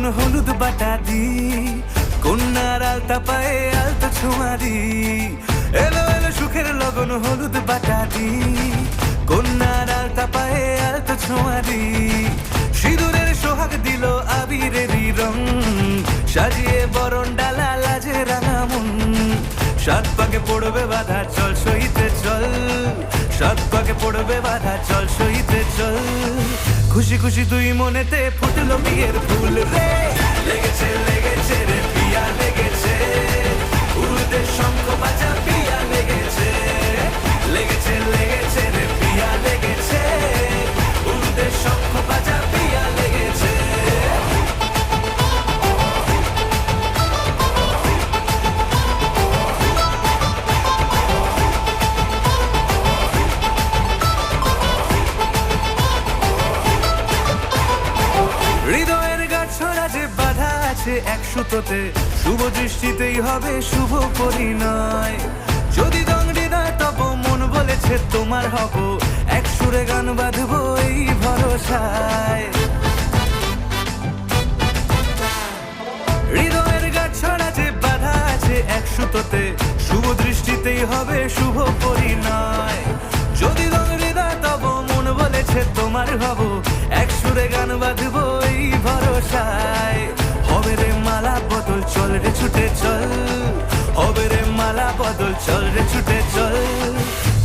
লগন হলুদ বাটা দি, কন্যার আলতা পায়ে আলতো ছোঁয়া দি। এলো এলো সুখের লগন হলুদ বাটা দি, কন্যার আলতা পায়ে আলতো ছোঁয়া দি। সিঁদুরের সোহাগ দিল আবিরেরই রং, সাজিয়ে বরণ ডালা লাজে রাঙা মন। সাত পাকে পড়বে বাধা চল সইতে চল, সাত পাকে পড়বে বাধা চল সইতে চল। খুশি খুশি দুই মনেতে ফুটলো বিয়ের ফুল রে। লেগেছে লেগেছে রে পিয়া লেগেছে, উড়তে শঙ্খ বাজা পিয়া লেগেছে। লেগেছে লেগেছে রে পিয়া লেগেছে, উড়তে শঙ্খ বাজা পিয়া লেগেছে। হৃদয়ের গাছড়া যে বাধা আছে এক সুতোতে, শুভ দৃষ্টিতেই হবে শুভ পরিণয়। যদি দংড়ি নয় তব মন বলেছে তোমার হব, এক সুরে গান বাঁধবো এই ভরসায়। হৃদয়ের গাছড়া যে বাধা আছে এক সুতোতে, শুভ দৃষ্টিতেই হবে শুভ পরিণয়। যদি দংড়ি নয় তব মন বলেছে তোমার হব, এক সুরে গান বাঁধবো এই ভরসায়। হবে রে মালা বদল চল রে ছুটে চল, হবে রে মালা বদল চল রে ছুটে চল।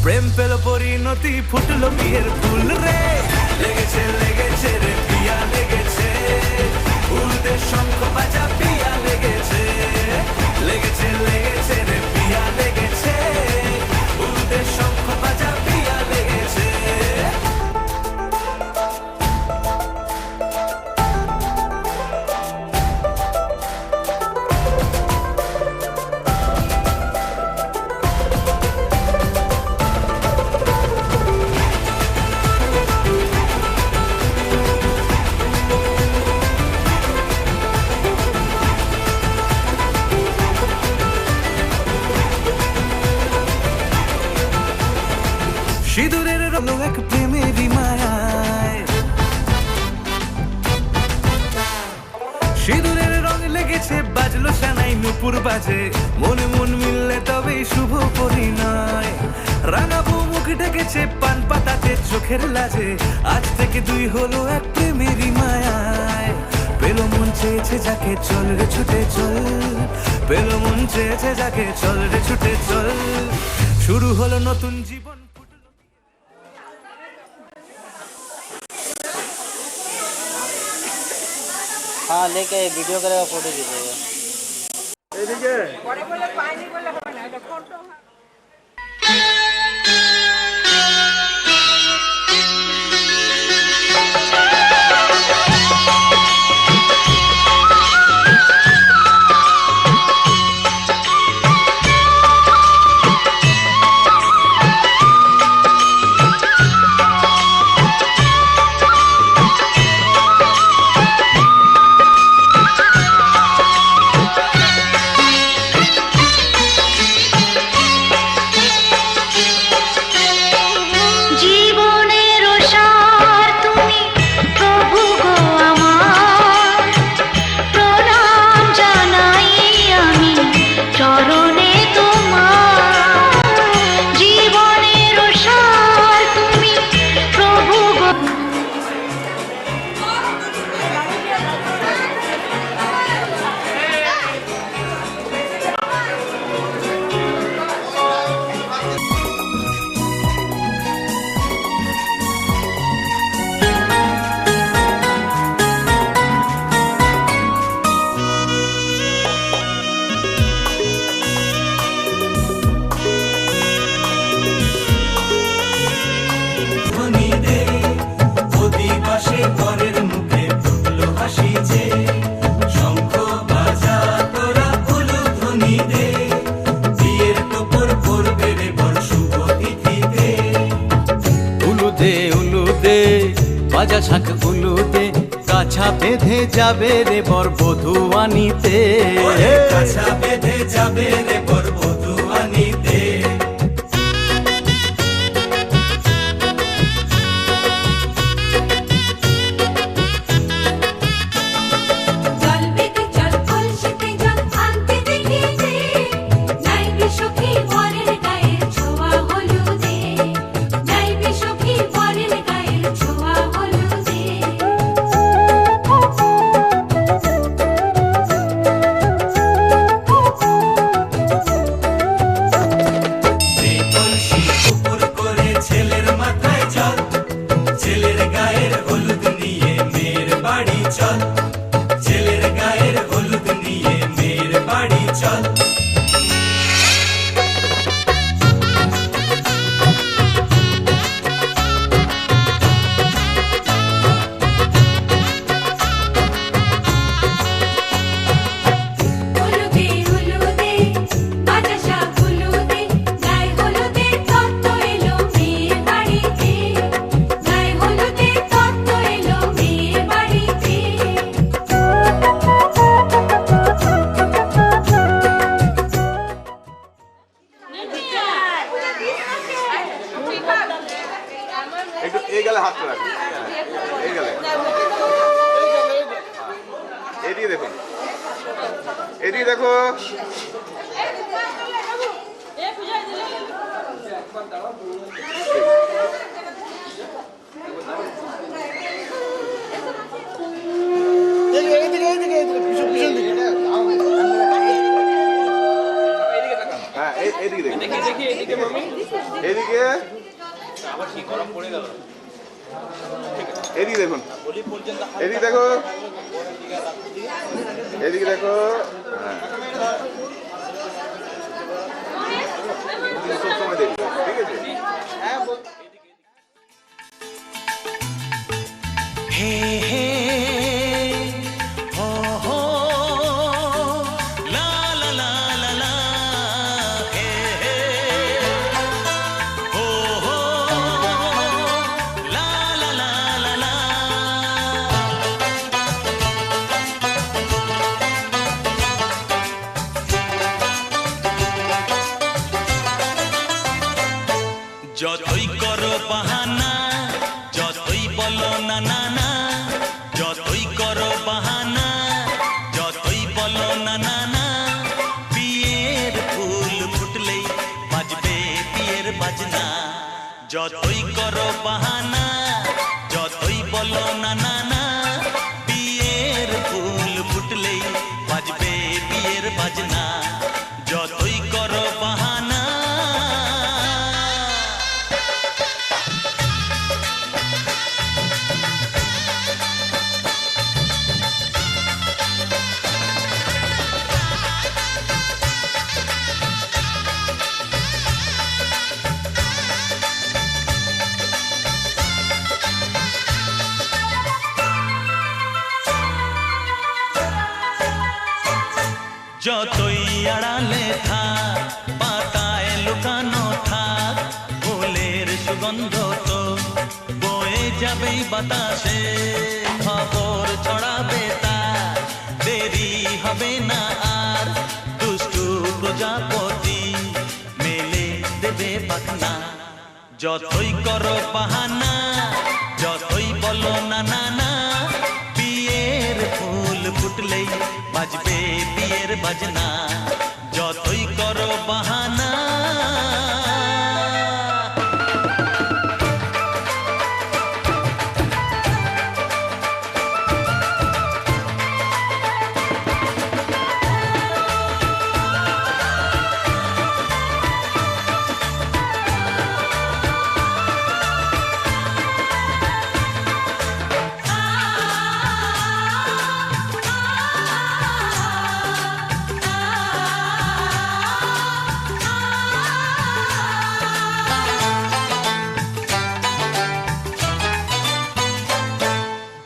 প্রেম পেল পরিণতি ফুটলো বিয়ের ফুল রে। লেগেছে লেগেছে রে পিয়া লেগেছে, উড়তে শঙ্খ বাজা পিয়া লেগেছে। লেগেছে লেগেছে রে পিয়া লেগেছে, উড়তে শঙ্খ বাজা পিয়া লেগেছে। সিঁদুরের রঙ এক প্রেমেরই মায়ায়, সিঁদুরের রং লেগেছে বাজলো সানাই নুপুর বাজে। মনে মন মিললে তবেই শুভ পরিণয়। রাঙা বউ মুখ ঢেকেছে পান পাতাতে চোখের লাজে, আজ থেকে দুই হলো এক প্রেমেরই মায়ায়। পেলো মন চেয়েছে যাকে চল রে ছুটে চল, পেলো মন চেয়েছে যাকে চল রে ছুটে চল। শুরু হলো নতুন জীবন। हाँ लेके वीडियो करेगा फोटो खींचेगा। বাজা শাঁখ উলুতে, কাছা বেঁধে যাবে রে বর বধূ আনিতে। কাছা বেঁধে যাবে রে বর বধূ আনিতে। এদিকে দেখো। হ্যাঁ এইদিকে দেখো, এদিকে এদিকে দেখুন, এদিকে দেখো, এদিকে দেখো। হ্যাঁ সবসময় দেখবে, ঠিক আছে? হে হে হো হো লা লা লা লা লা হে হে হো হো লা লা লা লা লা। যতই করো বাহানা, যতই বলো না না না, যতই করো বাহানা, যতই বলো না না না, বিয়ের ফুল ফুটলেই বাজবে বিয়ের বাজনা। যতই করো বাহানা, যতই বলো না না না, বিয়ের ফুল ফুটলেই বাজবে বিয়ের বাজনা। যতই করো বাহানা। যতই আড়ালে থাক, পাতায় লুকানো থাক, ফুলের সুগন্ধ তো বয়ে যাবেই বাতাসে। খবর ছড়াবে তার, দেরি হবে না আর, দুষ্টু প্রজাপতি মেলে দেবে পাখনা। যতই করো বাহানা, যতই বলো না না না, বিয়ের ফুল ফুটলেই বাজবে বিয়ের বাজনা। যতই করো বাহানা।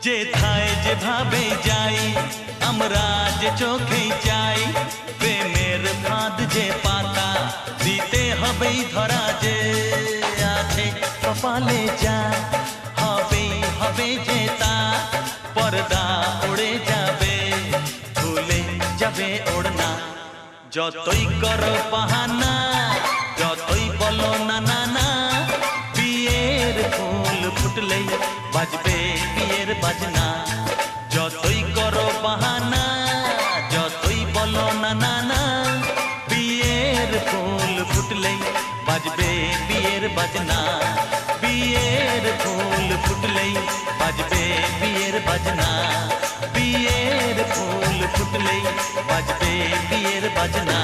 যেথায় যেভাবে যাই আমরা যে চোখেই চাই, প্রেমের ফাঁদ যে পাতা দিতে হবেই ধরা। যে আছে কপালে যা হবেই হবে যে তা, পর্দা উড়ে যাবে ভুলে যাবে ওড়না। যতই করো বাহানা, যতই বলো না না না, বিয়ের ফুল ফুটলেই বাজবে বিয়ের বাজনা। যতই করো বাহানা, যতই বলো না না না, বিয়ের ফুল ফুটলেই বাজবে বিয়ের বাজনা। বিয়ের ফুল ফুটলেই বাজবে বিয়ের বাজনা। বিয়ের ফুল ফুটলেই বাজবে বিয়ের বাজনা।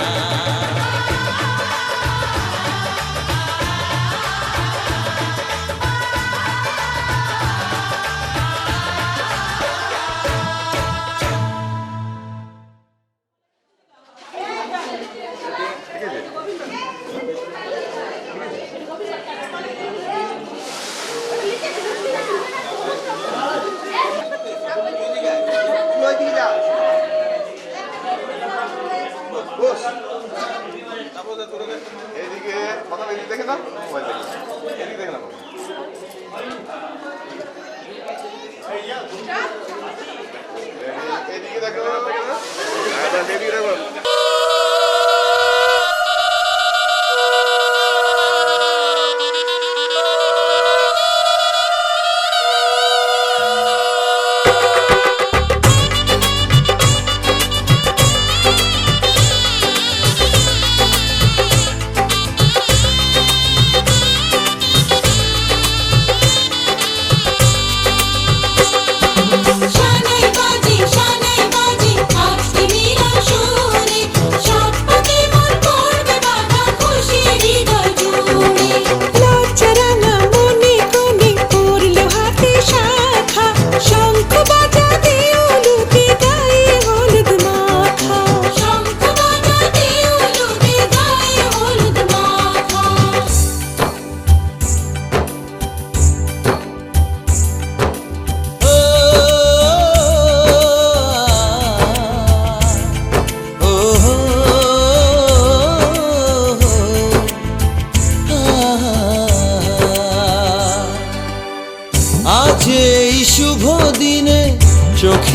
এদিকে কথা এদিকে দেখে না, মোবাইল দেখে এদিকে দেখে না। এদিকে দেখো, এদিকে দেখো।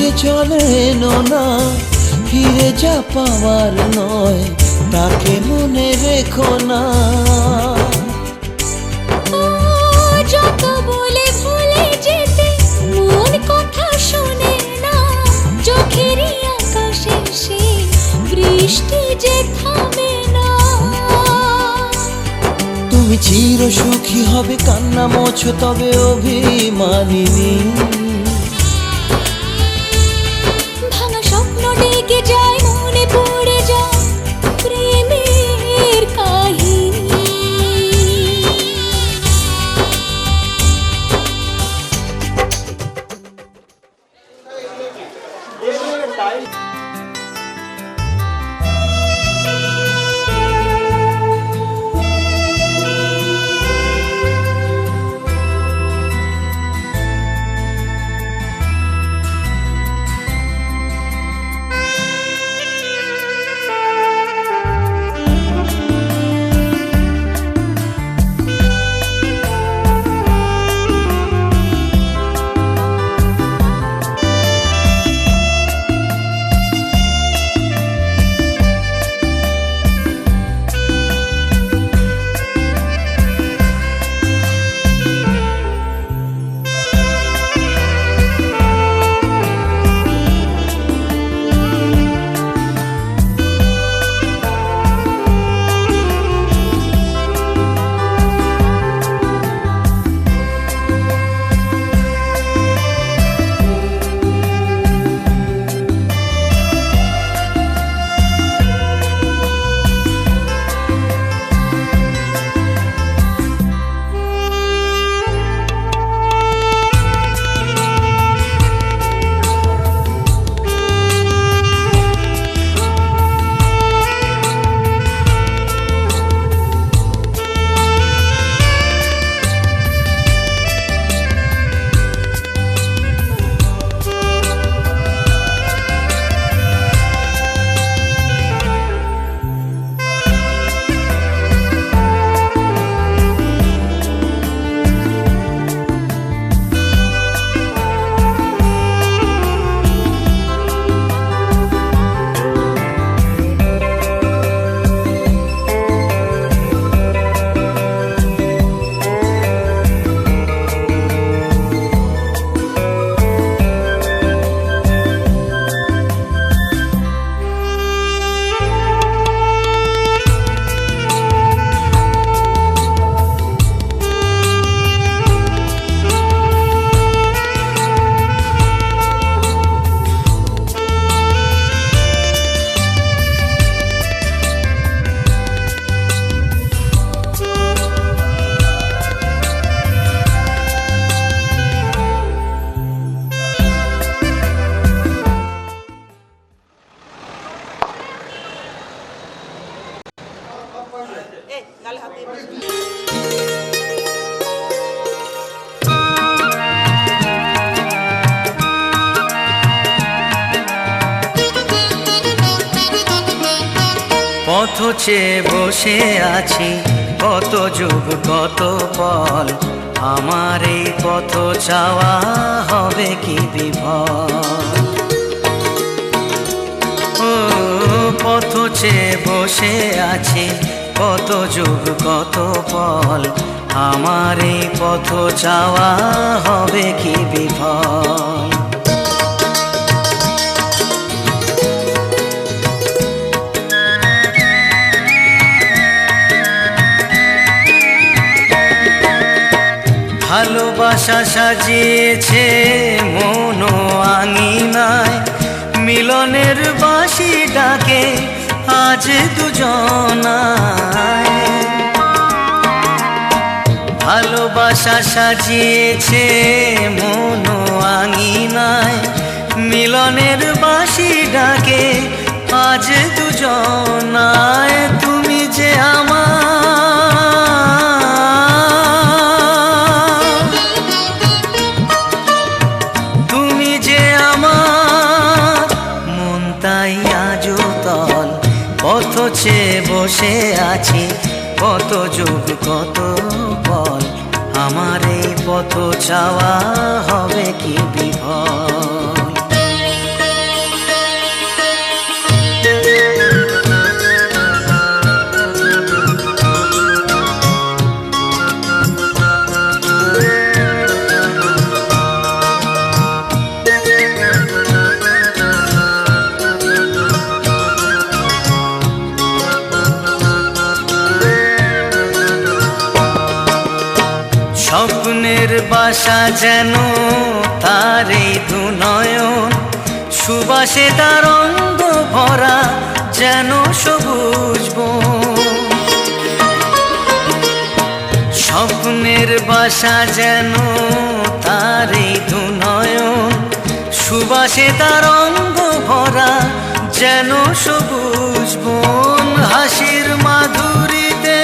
চোখে চলে না, ফিরে যা পাওয়ার নয়, তাকে মনে রেখো না। যত বলে ভুলে যেতে মন কথা শোনে না, চোখেরই আকাশে সে বৃষ্টি যে থামে না। তুমি চির সুখী হবে, কান্না মোছো তবে অভিমানিনী। ভাঙা স্বপ্ন ডেকে যায়, মনে পড়ে যায় প্রেমের কাহিনী। পথ চেয়ে বসে আছি, কত যুগ কত পল, আমার এই পথ চাওয়া হবে কি বিফল। ও পথ চেয়ে বসে আছি, কত যুগ কত পল, আমার এই পথ চাওয়া হবে কি বিফল। ভালোবাসা সাজিয়েছে মন আঙিনায়, মিলনের বাঁশি ডাকে আজ দুজনায়। ভালোবাসা সাজিয়েছে মন আঙিনায়, মিলনের বাঁশি ডাকে আজ দুজনায়। তুমি যে পথ চেয়ে বসে আছি, কত যুগ কত পল, আমার এই পথ চাওয়া হবে কি বিফল। স্বপ্নের বাসা যেন তার এই দুনয়ন, সুবাসে তার অঙ্গ ভরা যেন সবুজ বন। স্বপ্নের বাসা যেন তার এই দুনয়ন, সুবাসে তার অঙ্গ ভরা যেন সবুজ বন। হাসির মাধুরীতে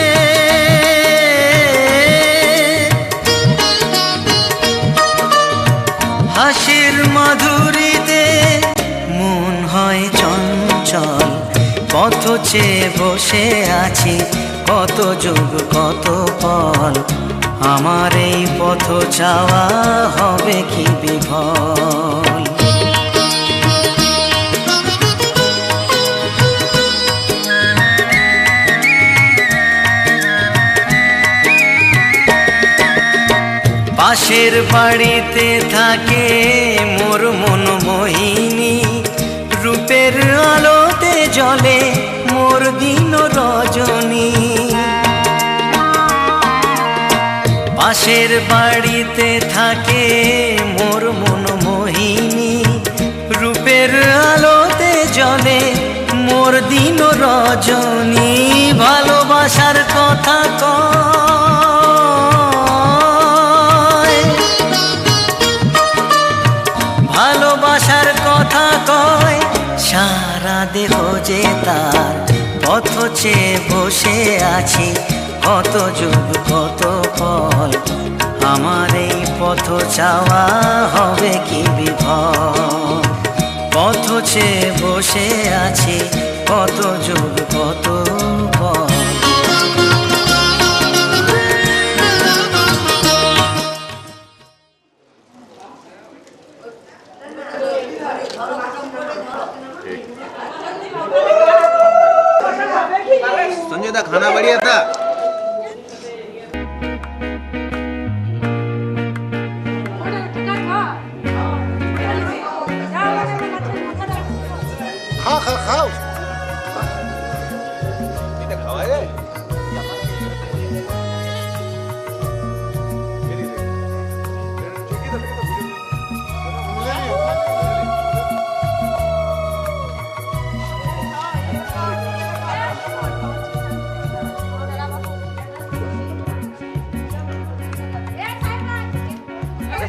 হাসির মাধুরীতে মন হয় চঞ্চল, পথ চেয়ে বসে আছি কত যুগ কত পল। আমার এই পথ চাওয়া হবে কি বিফল। পাশের বাড়িতে থাকে মোর মনমোহিনী, রূপের আলোতে জ্বলে মোর দিন রজনী। পাশের বাড়িতে থাকে মোর মনমোহিনী, রূপের আলোতে জ্বলে মোর দিন রজনী। ভালোবাসার কথা কয়, ভালোবাসার কথা কয়, সারা দেহ যে তার পথ চেয়ে বসে আছি কত যুগ কত ফল। আমার এই পথ চাওয়া হবে কি বিফল। পথ চেয়ে বসে আছি কত যুগ কত ফল। संजय दा खाना बढ़िया था। खाओ এটা খাওয়া যায়।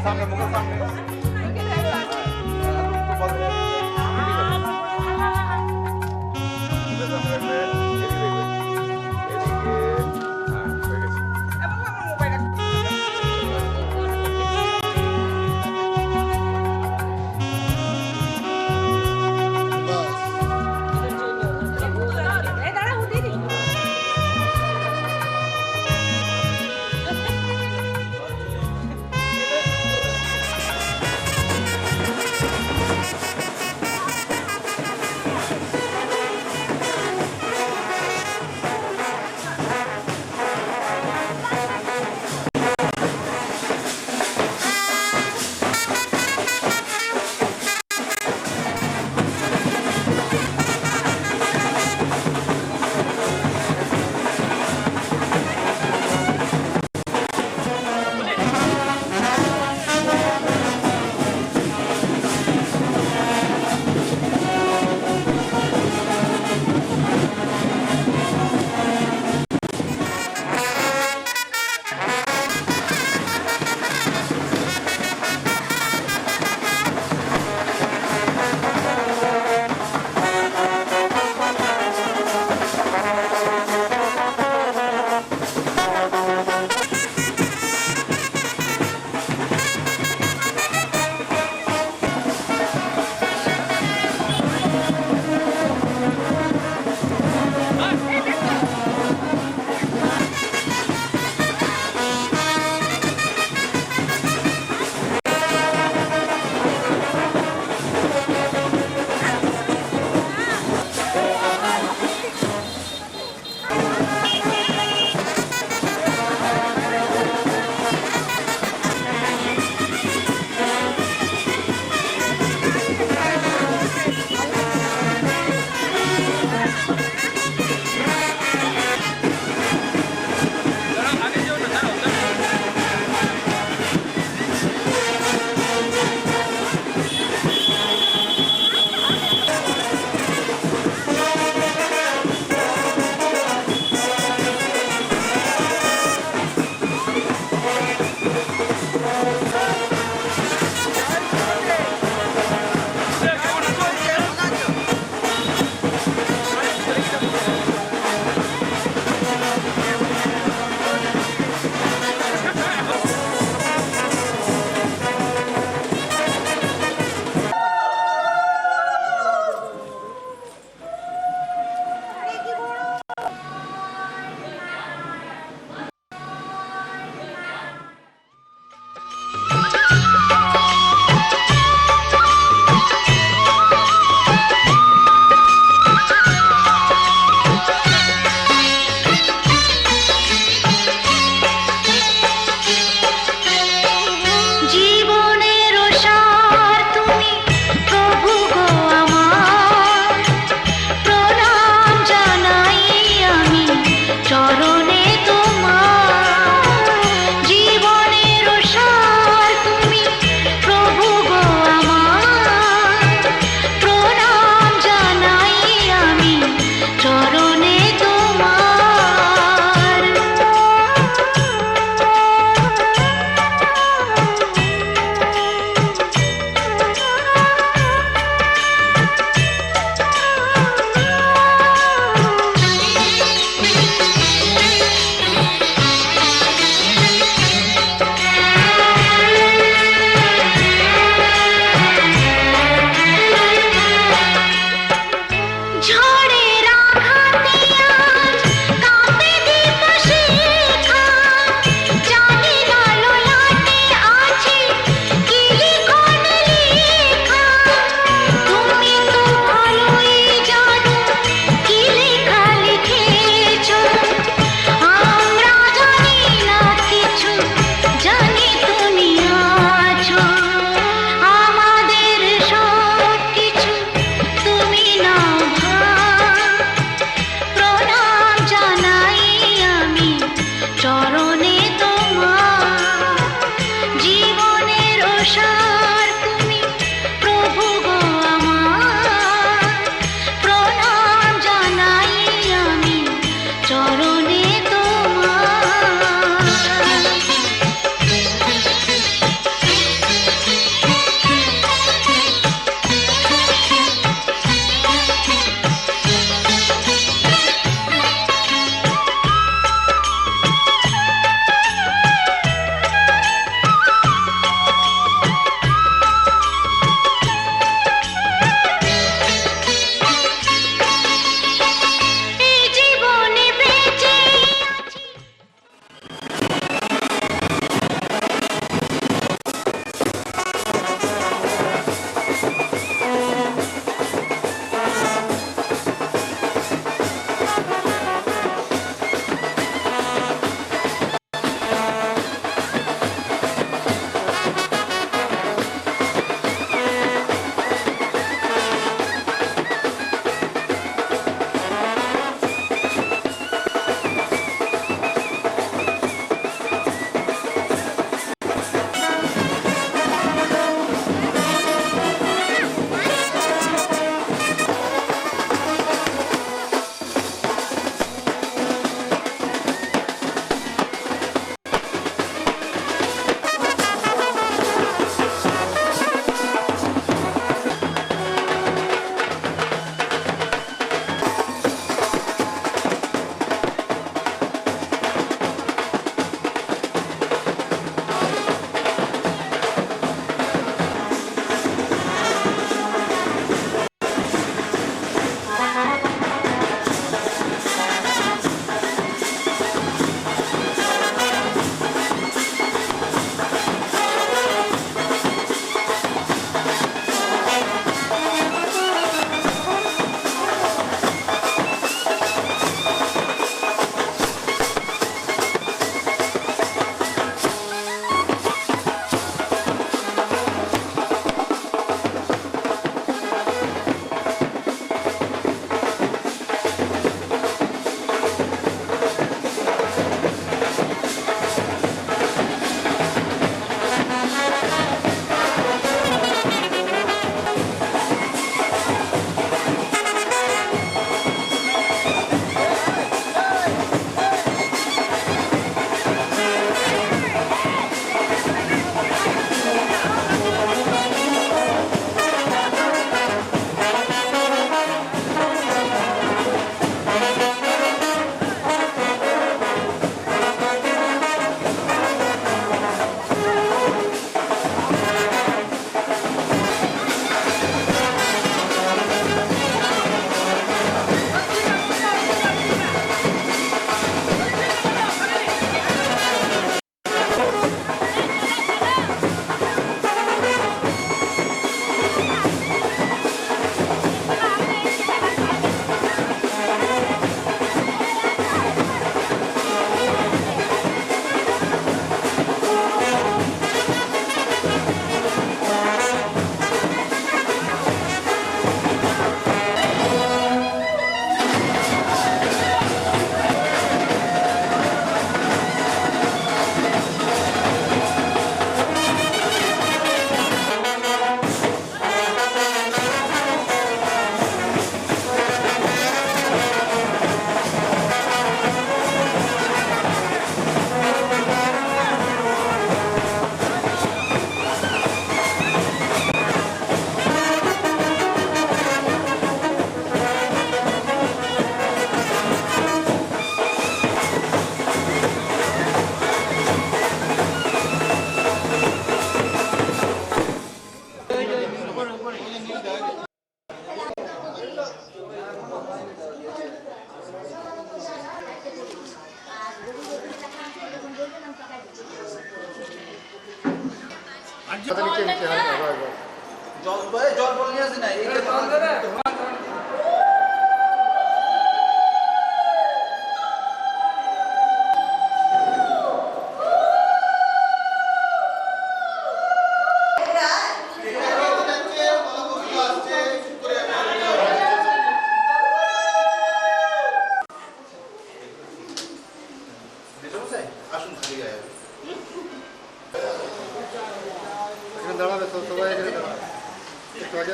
सामने मुंह सामने জল বল নিয়ে আসি না আসুন খালি গায়ে এখানে দাঁড়াবে তো সবাই এখানে দাঁড়াবে একটু আগে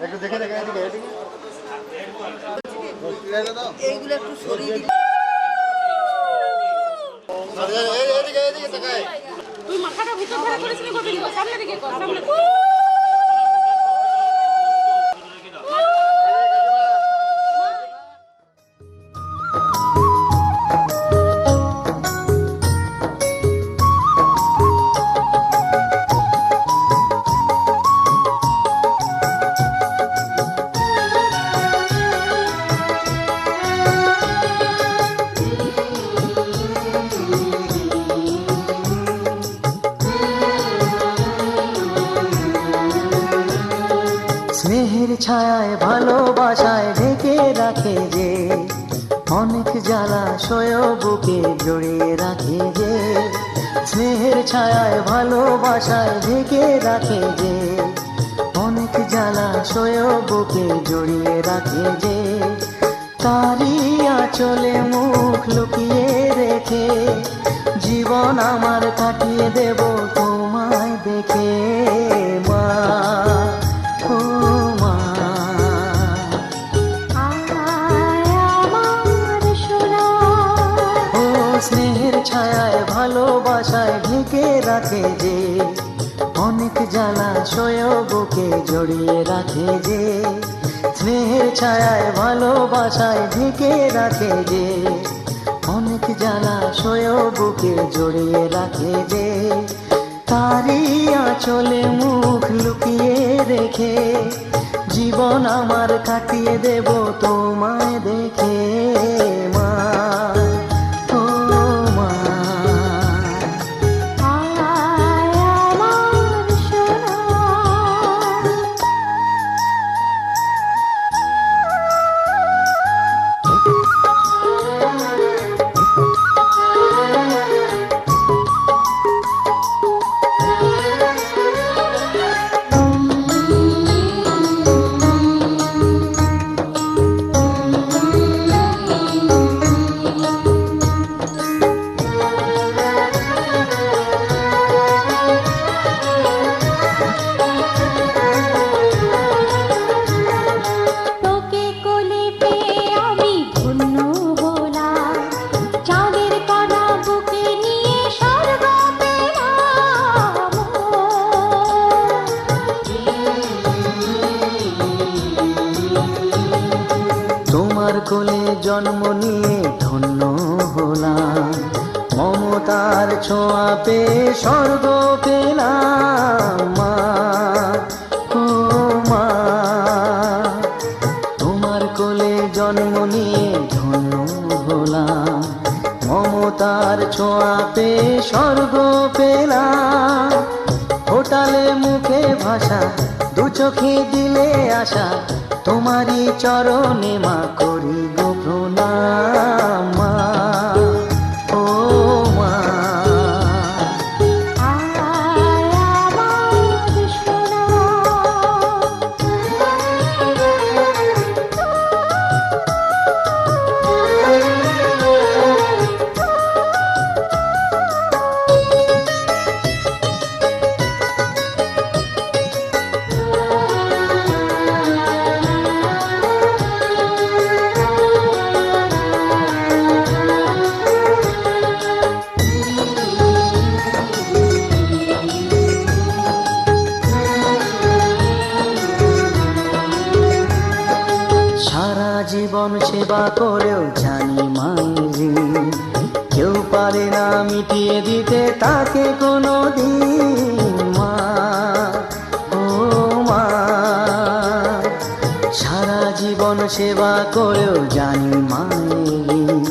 একটু দেখে দেখে এদিকে এদিকে এইগুলো একটু সরিয়ে দিলে এদিকে এদিকে তাকাই তুই মাথাটা ভিতর ধরে করেছিলি কবে নিব সামনে দিকে কর সামনে স্নেহের ছায়ায় ভালোবাসায় ঢেকে রাখে যে অনেক জ্বালাশয় বুকে জড়িয়ে রাখে যে স্নেহের ছায়ায় ভালোবাসায় ঢেকে রাখে যে অনেক জ্বালাশয় বুকে জড়িয়ে রাখে যে তারই আঁচলে মুখ লুকিয়ে রেখে জীবন আমার কাটিয়ে দেব তোমায় দেখে মা ও মা ও স্নেহের ছায়ায় ভালোবাসায় ঢেকে রাখে যে অনেক জ্বালাশয় বুকে জড়িয়ে রাখে যে স্নেহের ছায়ায় ভালোবাসায় ঢেকে রাখে যে অনেক জ্বালাশয় বুকে জড়িয়ে রাখে যে তারই আঁচলে মুখ লুকিয়ে রেখে জীবন আমার কাটিয়ে দেব তোমায় দেখে মা ও মা তোকে কোলে পেয়ে আমি ধন্য হলাম চাঁদের কণা বুকে নিয়ে স্বর্গ পেলাম তোমার কোলে জন্ম নিয়ে ধন্য হলাম মমতার ছোঁয়া পেয়ে স্বর্গ পেলাম মা ও মা তোমার কোলে জন্ম নিয়ে ধন্য হলাম মমতার ছোঁয়া পেয়ে স্বর্গ পেলাম হোটালে মুখে ভাষা দু চোখে দিলে আশা তোমারই চরণে মা করি গো প্রণাম মা ও মা সারা জীবন সেবা করেও জানি মায়েরি কেউ পারে না মিটিয়ে দিতে তাকে কোনো দিন মা ও মা সারা জীবন সেবা করেও জানি মায়ের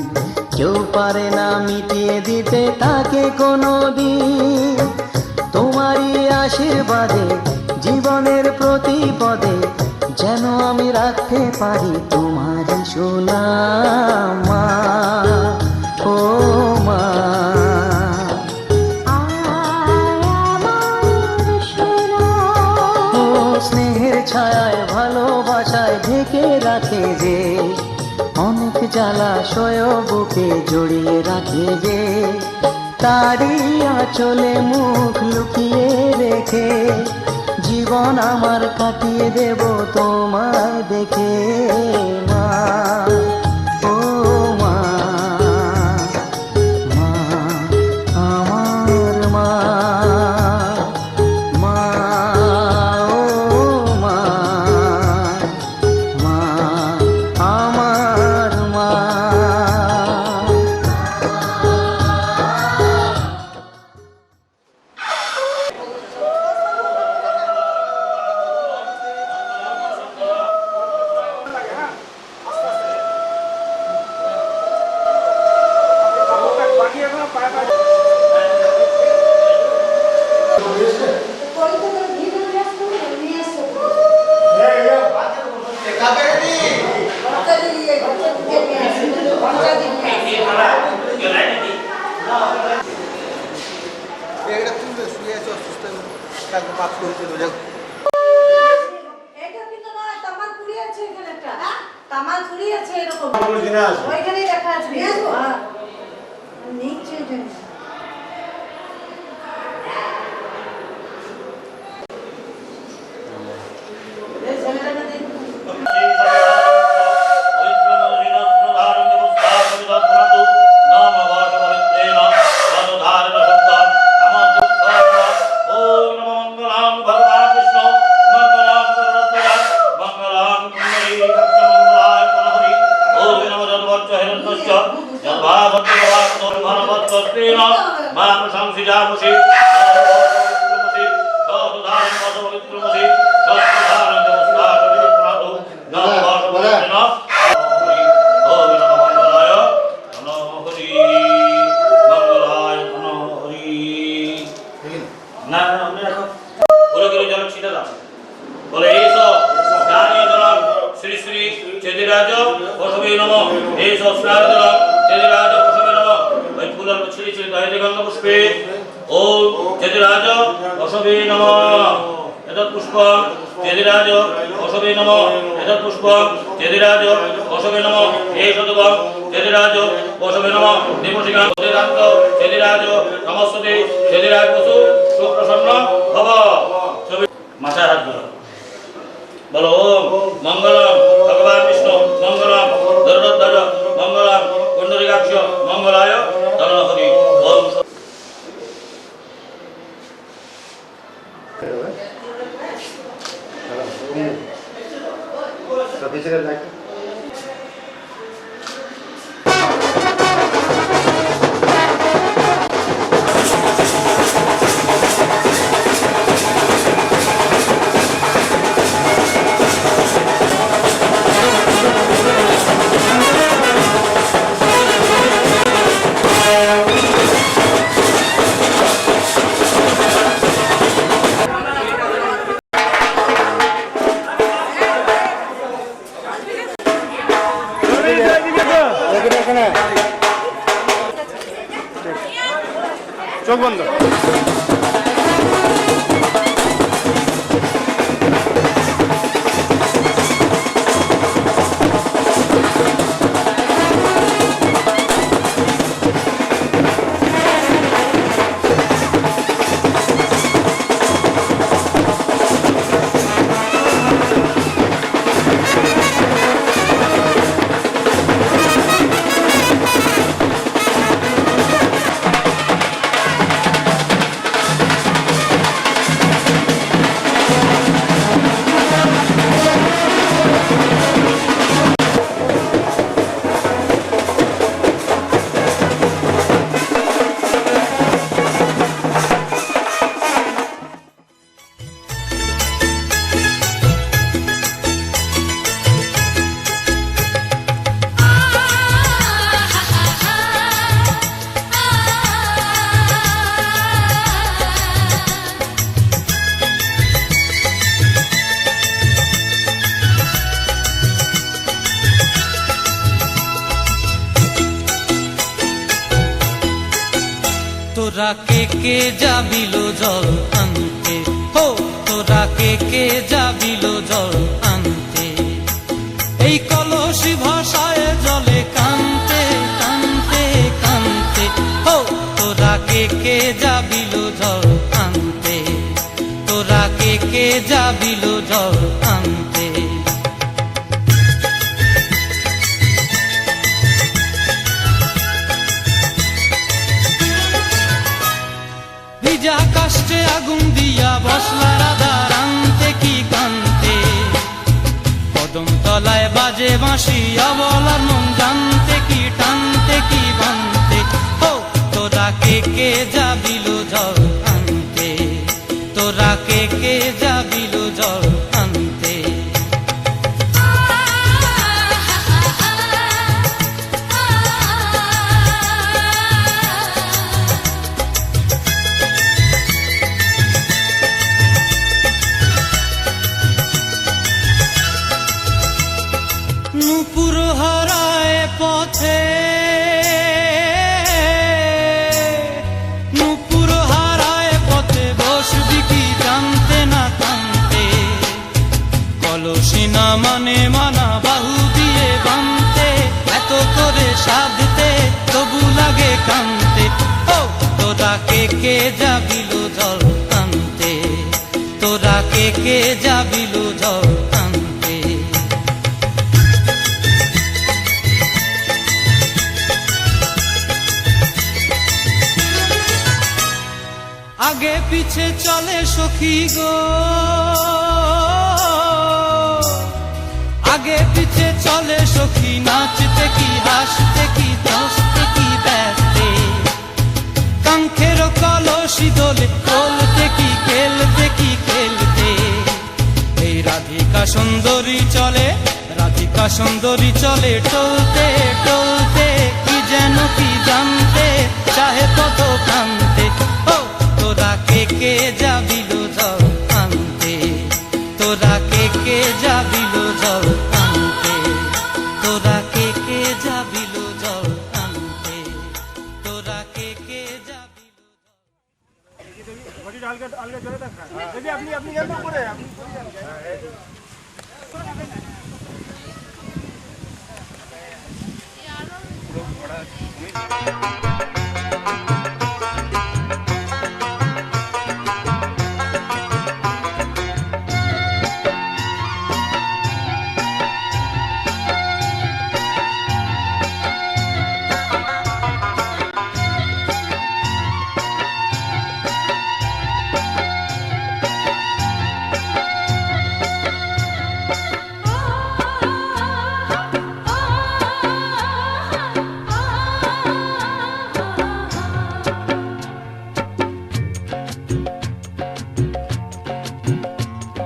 কেউ পারে না মিটিয়ে দিতে তাকে কোনো দিন। তোমারই আশীর্বাদে জীবনের প্রতি পদে যেন আমি রাখতে পারি তোমারই সুনাম মা, ও মা। ও স্নেহের ছায়ায় ভালোবাসায় ঢেকে রাখে যে, অনেক জ্বালাশয় বুকে জড়িয়ে রাখে যে, তারই আঁচলে মুখ লুকিয়ে রেখে জীবন আমার কাটিয়ে দেব তোমায় দেখে মা, ও মা, মা আমার মা, মা, ও মা, মা আমার মা। এটা তুলবে শুয়ে আছে অসুস্থ কালকে পাপ করেছে রোজা। এটা কিন্তু নয়, তামাল কুড়ি আছে এখানে একটা। তামাল কুড়ি আছে এরকম। ওইখানেই দেখা আছে। হ্যাঁ। নিচে যেন। এই ছেলেটাকে দেখুন। বলে এইসব স্নানীয় জলম শ্রী শ্রী চেদিরাজ বসবে নমঃ, এইসব স্নানীয় জলম চেদিরাজ বসবে নমঃ। ওই ফুলের ছিঁড়ে ছিঁড়ে দাঁড়িয়ে গঙ্গা পুষ্পে ওম চেদিরাজ বসবে নমঃ। এতৎ পুষ্পম চেদিরাজ বসবে নমঃ, এতৎ পুষ্পম চেদিরাজ বসবে নমঃ। এই শতকম চেদিরাজ বসবে নমঃ। দেবশিখাং চেদিরান্ত চেদিরাজ নমস্তে চেদিরাজ বসু সুপ্রসন্ন ভব। মাথায় হাত ধরো, বলো ওম মঙ্গলম ভগবান বিষ্ণু মঙ্গলম গরুড়ধ্বজ মঙ্গলম কুণ্ডলিকাক্ষ মঙ্গলায় ধনহরি। ওম চোখ বন্ধ। তোরা কে যাবিল জল আনতে, হো তোরা কে যাবিল জল আনতে, এই কলসি ভাষায় জলে কানতে কানতে কানতে, হো তোরা কে যাবিল জল আনতে, তোরা কে যাবিল জল আনতে। ভিজা কাষ্টে আগুন দিয়া বসলা রাধা রানতে কি কানতে, কদম তলায় বাজে বাঁশি অবলার মন জানতে কি টানতে কি বানতে, ও তোরা কে যাবিল জল আনতে, তোরা কে যাবিল জল আনতে। নূপুর হারায় পথে, নূপুর হারায় পথে বসবি কি জানতে না কানতে, কলসি না মানে মানা বাহু দিয়ে বানতে, এত করে সাধতে তবু লাগে কানতে, ও তোরা কে যাবিল জল আনতে, তোরা কে যাবিল জল আনতে। আগে পিছে চলে সখী গো, আগে পিছে চলে সখী, নাচতে কি হাসতে কি দশতে কি ব্যস্তে, কাঙ্ক্ষের কলসি দোলে বলতে কি খেলতে কি খেলতে, এই রাধিকা সুন্দরী চলে, রাধিকা সুন্দরী চলে টলতে টলতে, কি যেন কি জানতে চাহে কত কানতে, ও তোরা কে যাবিল জল আনতে, তোরা কে যাবিল জল আনতে, তোরা কে যাবিল জল আনতে, তোরা কে যাবিল।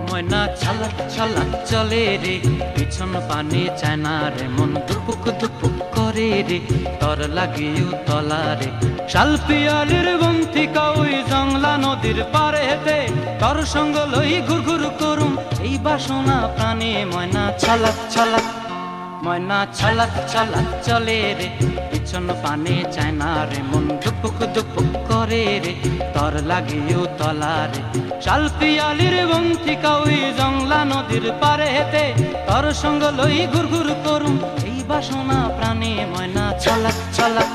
ময়না ছালাক ছালাক চলে রে, পিছন পানে চায় না রে, মন দুপুক দুপুক করে রে, তর লাগিও তলা রে, শাল পিয়ালির বন্তিকা ওই জংলা নদীর পারে হেতে, তর সঙ্গ লই ঘুর ঘুর করুম এই বাসনা প্রাণে। ময়না ছালাক ছালাক, ময়না ছালাক ছালাক চলে রে, পিছন পানে চায় না রে, মন দুপুক দুপুক করে রে, তর লাগিও তলা রে, শাল পিয়ালির বন্তিকা ওই জংলা নদীর পারে হেতে, তর সঙ্গ লই ঘুর ঘুর করুম এই বাসনা প্রাণে। ময়না ছালাক ছালাক।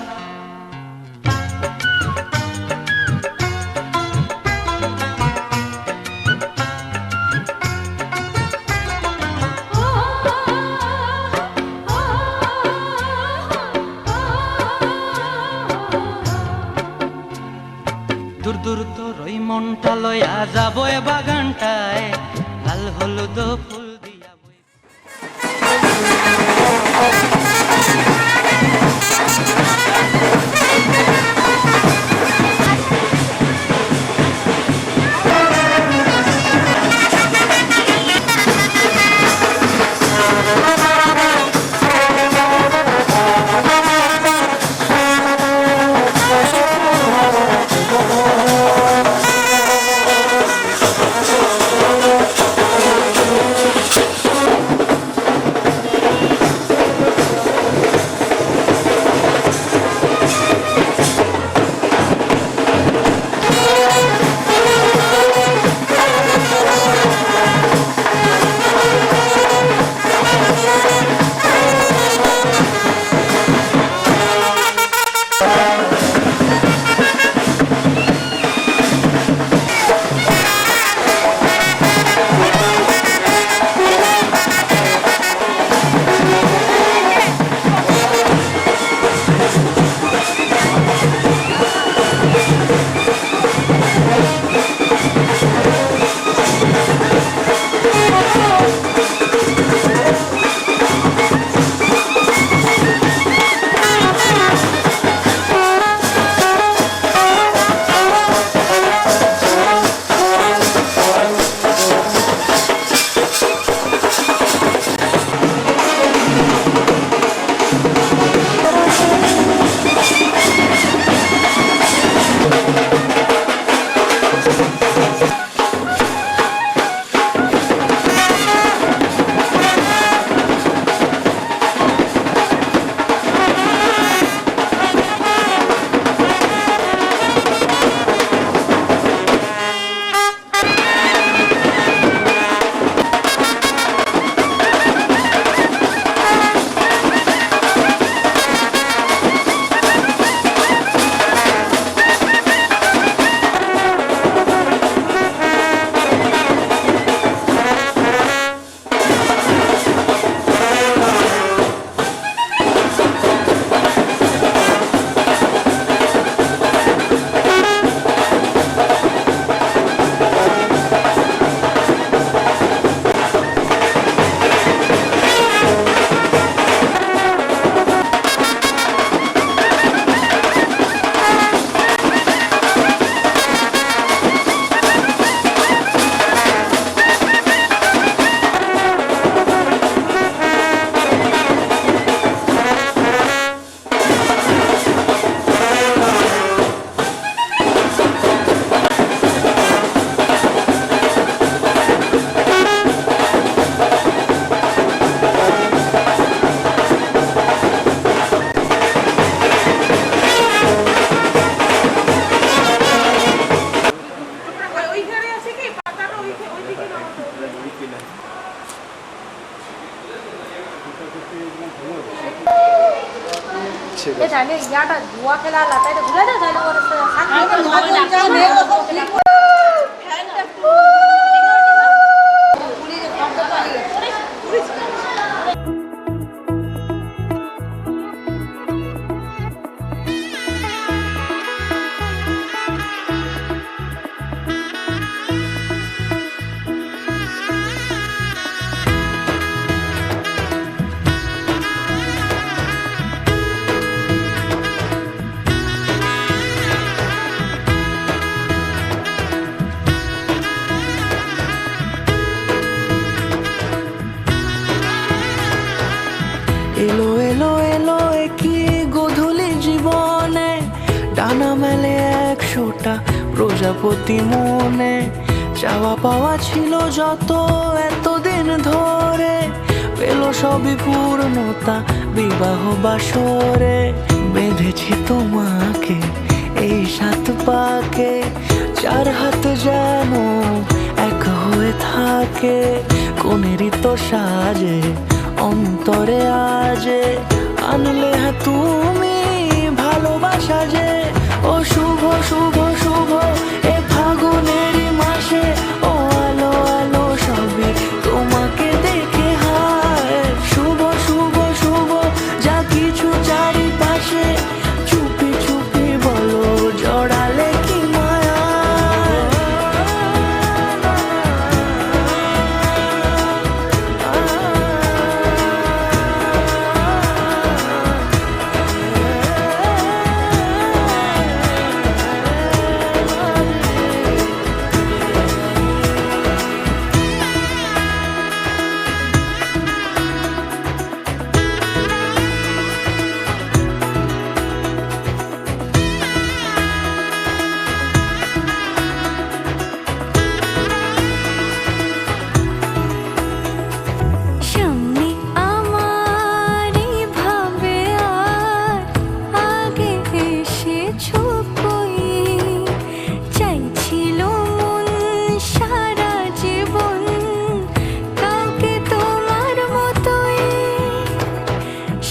দূর দূর তোর ওই মনটা লয়া যাবো এ বাগানটায়, লাল হলুদ ফুল দিয়া বই। চাইলে ইয়াটা জুয়া খেলা লাটাইটা ঘুরে দেয় তাহলে ওর এলো এলো এলো কি গোধূলি জীবনে ডানা মেলে 100টা প্রজাপতি মনে চাওয়া পাওয়া ছিল যত এতদিন ধরে পেল সবই পূর্ণতা বিবাহ বাসরে বেঁধেছি তোমাকে এই 7 পাকে 4 হাত যেন এক হয়ে থাকে কোনেরই তো সাজে অন্তরে আজে আনলে তুমি ভালোবাসা যে ও শুভ শুভ শুভ এ ফাগুনেরই মাসে ও আলো আলো সবই তোমাকে দেখে হায় শুভ শুভ শুভ যা কিছু চারিপাশে চুপি চুপি বলো জড়ালে কি মায়া সামনে আমার ভাবে আর আগে এসেছো কই চাইছিল মন সারা জীবন কাউকে তোমার মতোই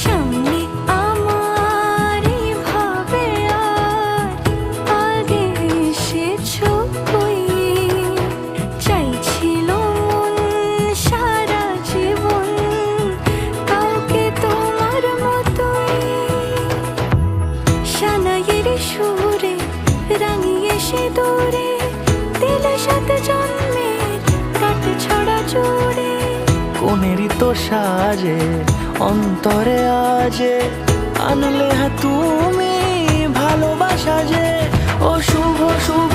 সামনে আমার ভাবে আর আগে এসেছো কই চাইছিল মন সারা জীবন কাউকে তোমার মতোই সানাইয়ের সুরে রাঙিয়ে সে দূরে দিলে 7 জন্মের কাট ছড়া জোড়ে কোনেরই তো সাজে অন্তরে আজে আনলে তুমি ভালোবাসা যে ও শুভ শুভ